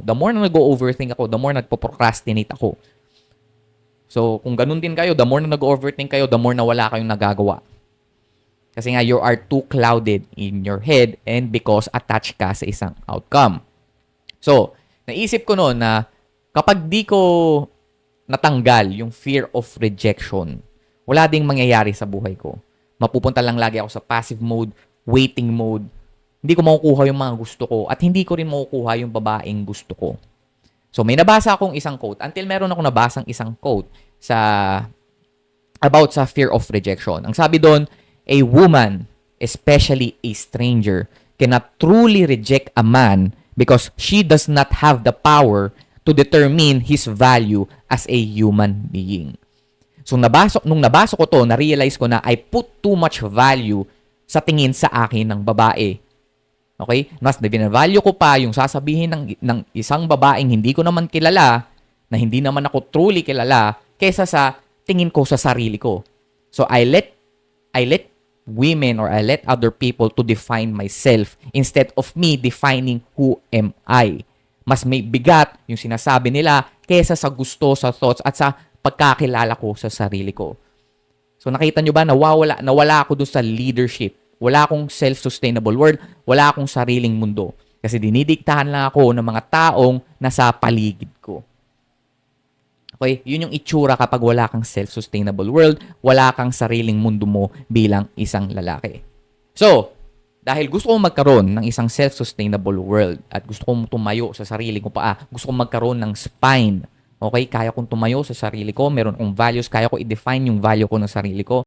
The more na nag-overthink ako, the more nagpo-procrastinate ako. So, kung ganun din kayo, the more na nag-overthink kayo, the more na wala kayong nagagawa. Kasi nga, you are too clouded in your head and because attached ka sa isang outcome. So, naisip ko noon na kapag di ko natanggal yung fear of rejection, wala ding mangyayari sa buhay ko. Mapupunta lang lagi ako sa passive mode, waiting mode. Hindi ko makukuha yung mga gusto ko at hindi ko rin makukuha yung babaeng gusto ko. So, may nabasa akong isang quote. Until meron akong nabasang isang quote about sa fear of rejection. Ang sabi doon, a woman, especially a stranger, cannot truly reject a man because she does not have the power to determine his value as a human being. So, nung nabasa ko to, na-realize ko na I put too much value sa tingin sa akin ng babae. Okay? Mas na-value ko pa yung sasabihin ng isang babaeng hindi ko naman kilala, na hindi naman ako truly kilala, kaysa sa tingin ko sa sarili ko. So, I let women or I let other people to define myself instead of me defining who am I. Mas may bigat yung sinasabi nila kaysa sa gusto, sa thoughts, at sa pagkakilala ko sa sarili ko. So nakita nyo ba, nawala ako doon sa leadership. Wala akong self-sustainable world, wala akong sariling mundo. Kasi dinidiktahan lang ako ng mga taong nasa paligid ko. Okay? Yun yung itsura kapag wala kang self-sustainable world, wala kang sariling mundo mo bilang isang lalaki. So, dahil gusto kong magkaroon ng isang self-sustainable world at gusto kong tumayo sa sarili ko paa, gusto kong magkaroon ng spine. Okay? Kaya kong tumayo sa sarili ko, meron akong values, kaya ko i-define yung value ko ng sarili ko.